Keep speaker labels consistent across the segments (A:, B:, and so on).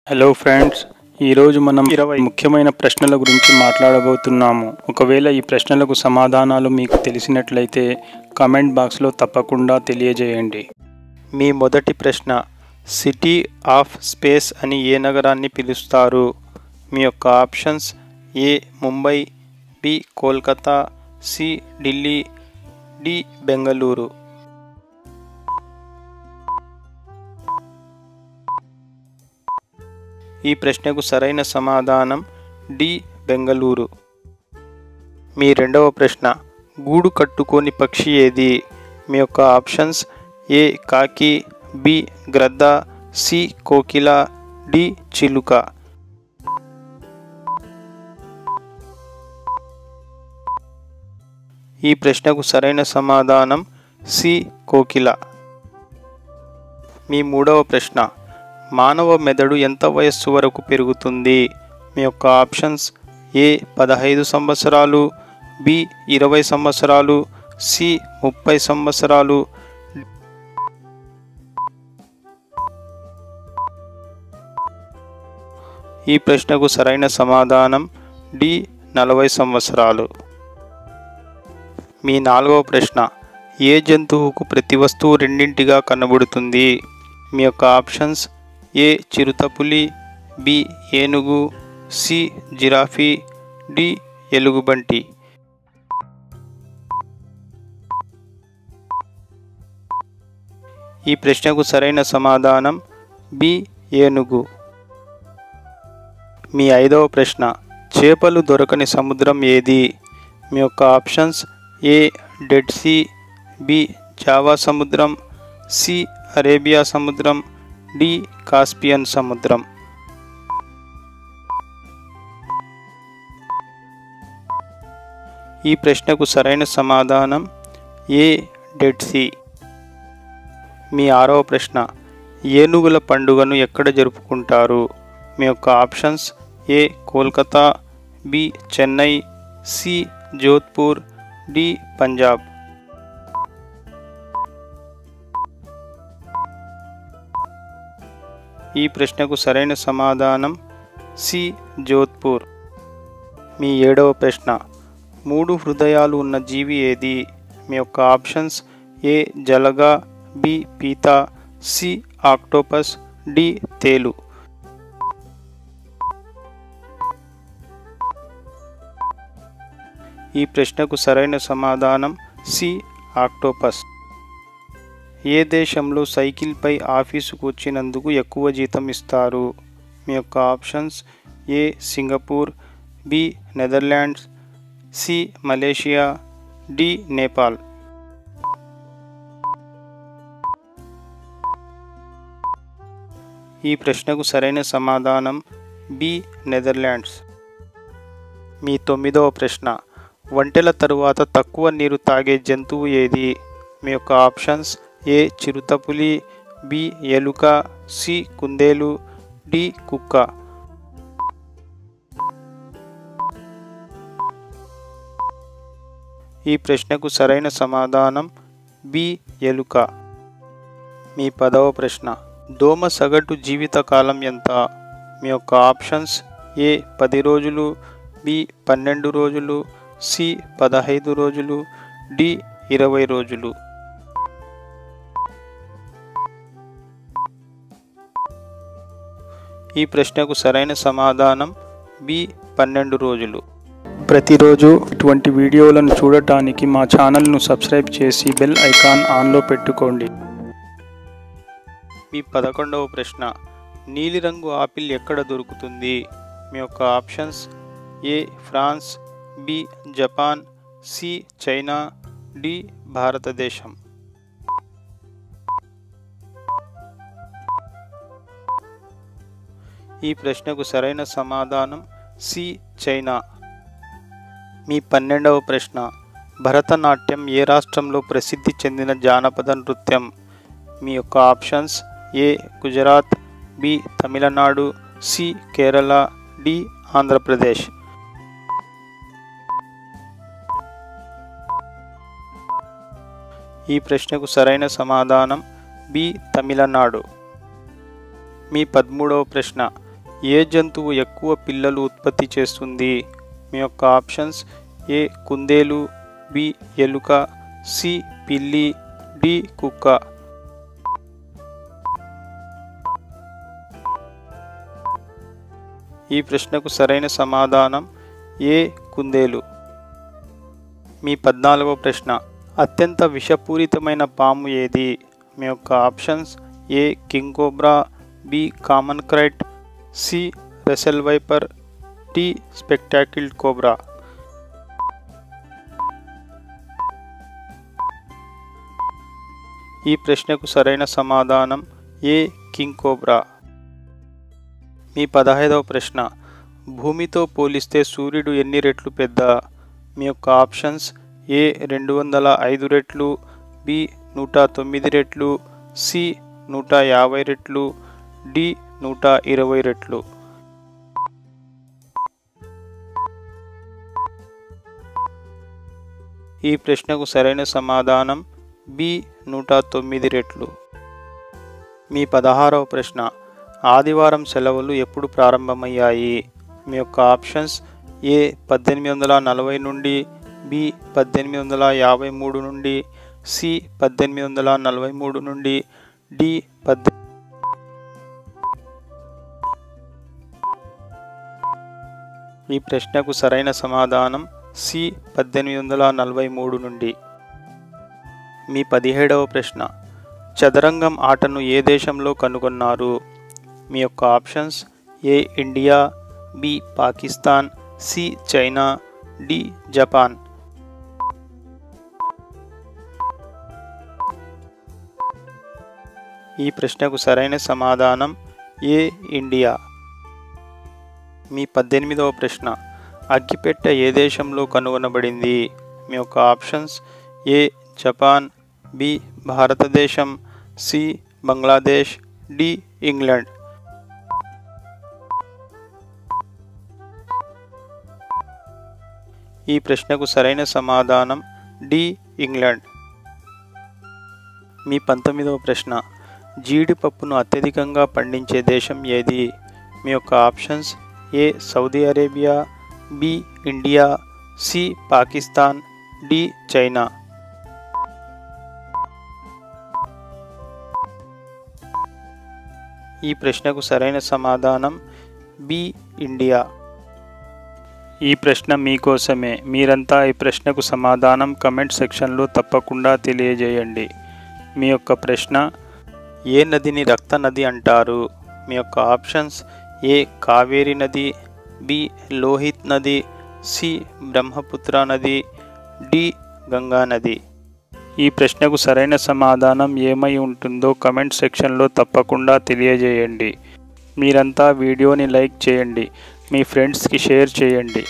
A: Hello friends, ఈరోజు మనం 20 ముఖ్యమైన ప్రశ్నల గురించి మాట్లాడబోతున్నాము. ఒకవేళ ఈ ప్రశ్నలకు సమాధానాలు మీకు తెలిసినట్లయితే కామెంట్ బాక్స్లో తప్పకుండా తెలియజేయండి. మీ మొదటి ప్రశ్న, సిటీ ఆఫ్ స్పేస్ అని ఏ నగరాన్ని పిలుస్తారు? మీ యొక్క options: A Mumbai, B Kolkata, C Delhi, D Bengaluru. ఈ ప్రశ్నకు సరైన సమాధానం డి బెంగళూరు. మీ రెండవ ప్రశ్న, గూడు కట్టుకోని పక్షి ఏది? మీ యొక్క ఆప్షన్స్: ఏ కాకి, బి గ్రద్ద, సి కోకిల, డి చిలుక. ఈ ప్రశ్నకు సరైన సమాధానం సి కోకిల. మీ మూడవ ప్రశ్న, మానవ మెదడు ఎంత వయస్సు వరకు పెరుగుతుంది? మీ యొక్క ఆప్షన్స్: ఏ 15 సంవత్సరాలు, బి 20 సంవత్సరాలు, సి 30 సంవత్సరాలు. ఈ ప్రశ్నకు సరైన సమాధానం డి 40 సంవత్సరాలు. మీ నాలుగవ ప్రశ్న, ఏ జంతువుకు ప్రతి వస్తువు రెండింటిగా కనబడుతుంది? మీ యొక్క ఆప్షన్స్: ఏ చిరుతపులి, బి ఏనుగు, సి జిరాఫీ, డి ఎలుగుబంటి. ఈ ప్రశ్నకు సరైన సమాధానం బి ఏనుగు. మీ ఐదవ ప్రశ్న, చేపలు దొరకని సముద్రం ఏది? మీ యొక్క ఆప్షన్స్: ఏ డెడ్ సీ, బి జావా సముద్రం, సి అరేబియా సముద్రం, డి కాస్పియన్ సముద్రం. ఈ ప్రశ్నకు సరైన సమాధానం ఏ డెడ్ సీ. మీ ఆరవ ప్రశ్న, ఏనుగుల పండుగను ఎక్కడ జరుపుకుంటారు? మీ యొక్క options: A Kolkata, B Chennai, C Jodhpur, D Punjab. ఈ ప్రశ్నకు సరైన సమాధానం సి జోధ్పూర్. మీ ఏడవ ప్రశ్న, 3 హృదయాలు ఉన్న జీవి ఏది? మీ యొక్క ఆప్షన్స్: ఏ జలగా, బి పీత, సి ఆక్టోపస్, డి తేలు. ఈ ప్రశ్నకు సరైన సమాధానం సి ఆక్టోపస్. ఏ దేశంలో సైకిల్పై ఆఫీసుకు వచ్చినందుకు ఎక్కువ జీతం ఇస్తారు? మీ యొక్క options: A Singapore, B Netherlands, C Malaysia, D Nepal. ఈ ప్రశ్నకు సరైన సమాధానం బి నెదర్లాండ్స్. మీ తొమ్మిదవ ప్రశ్న, ఒంటెల తరువాత తక్కువ నీరు తాగే జంతువు ఏది? మీ యొక్క ఆప్షన్స్: ఏ చిరుతపులి, బి ఎలుక, సి కుందేలు, డి కుక్క. ఈ ప్రశ్నకు సరైన సమాధానం బి ఎలుక. మీ 10వ ప్రశ్న, దోమ సగటు జీవితకాలం ఎంత? మీ యొక్క ఆప్షన్స్: ఏ 10 రోజులు, బి 12 రోజులు, సి 15 రోజులు, డి 20 రోజులు. ఈ ప్రశ్నకు సరైన సమాధానం బి 12 రోజులు. ప్రతిరోజు ఇటువంటి వీడియోలను చూడటానికి మా ఛానల్ను సబ్స్క్రైబ్ చేసి బెల్ ఐకాన్ ఆన్లో పెట్టుకోండి. మీ 11వ ప్రశ్న, నీలిరంగు ఆపిల్ ఎక్కడ దొరుకుతుంది? మీ యొక్క options: A France, B Japan, C China, D భారతదేశం. ఈ ప్రశ్నకు సరైన సమాధానం సి చైనా. మీ 12వ ప్రశ్న, భరతనాట్యం ఏ రాష్ట్రంలో ప్రసిద్ధి చెందిన జానపద నృత్యం? మీ యొక్క options: A Gujarat, B Tamil Nadu, C Kerala, D Andhra Pradesh. ఈ ప్రశ్నకు సరైన సమాధానం బి తమిళనాడు. మీ 13వ ప్రశ్న, ఏ జంతువు ఎక్కువ పిల్లలు ఉత్పత్తి చేస్తుంది? మీ యొక్క ఆప్షన్స్ ఏ కుందేలు, బి ఎలుక, సి పిల్లి, డి కుక్క. ఈ ప్రశ్నకు సరైన సమాధానం ఏ కుందేలు. మీ 14వ ప్రశ్న, అత్యంత విషపూరితమైన పాము ఏది? మీ యొక్క options A king cobra, B common krait, C Russell viper, D spectacle cobra. ఈ ప్రశ్నకు సరైన సమాధానం ఏ కింగ్ కోబ్రా. మీ 15వ ప్రశ్న, భూమితో పోలిస్తే సూర్యుడు ఎన్ని రెట్లు పెద్ద? మీ యొక్క ఆప్షన్స్ ఏ 205 రెట్లు, బి 109 రెట్లు, సి 150 రెట్లు, డి 120 రెట్లు. ఈ ప్రశ్నకు సరైన సమాధానం బి 109 రెట్లు. మీ 16వ ప్రశ్న, ఆదివారం సెలవులు ఎప్పుడు ప్రారంభమయ్యాయి? మీ యొక్క ఆప్షన్స్ ఏ 1840 నుండి, బి 1853 నుండి, సి 1843 నుండి, డి ఈ ప్రశ్నకు సరైన సమాధానం సి 1843 నుండి. మీ 17వ ప్రశ్న, చదరంగం ఆటను ఏ దేశంలో కనుగొన్నారు? మీ యొక్క options A India, B Pakistan, C China, D Japan. ఈ ప్రశ్నకు సరైన సమాధానం ఏ ఇండియా. మీ 18వ ప్రశ్న, అగ్గిపెట్టె ఏ దేశంలో కనుగొనబడింది? మీ యొక్క ఆప్షన్స్ ఏ జపాన్, బి భారతదేశం, సి బంగ్లాదేశ్, డి ఇంగ్లాండ్. ఈ ప్రశ్నకు సరైన సమాధానం డి ఇంగ్లాండ్. మీ 19వ ప్రశ్న, జీడిపప్పును అత్యధికంగా పండించే దేశం ఏది? మీ యొక్క options A Saudi Arabia, B India, C Pakistan, D China. ఈ ప్రశ్నకు సరైన సమాధానం బి ఇండియా. ఈ ప్రశ్న మీకోసమే. మీరంతా ఈ ప్రశ్నకు సమాధానం కమెంట్ సెక్షన్లో తప్పకుండా తెలియజేయండి. మీ యొక్క ప్రశ్న, ఏ నదిని రక్త నది అంటారు? మీ యొక్క ఆప్షన్స్ ఏ కావేరి నది, బి లోహిత్ నది, సి బ్రహ్మపుత్ర నది, డి గంగా నది. ఈ ప్రశ్నకు సరైన సమాధానం ఏమై ఉంటుందో కమెంట్ సెక్షన్లో తప్పకుండా తెలియజేయండి. మీరంతా వీడియోని లైక్ చేయండి, మీ ఫ్రెండ్స్కి షేర్ చేయండి,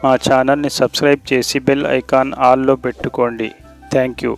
A: మా ఛానల్ని సబ్స్క్రైబ్ చేసి బెల్ ఐకాన్ ఆల్లో పెట్టుకోండి. Thank you.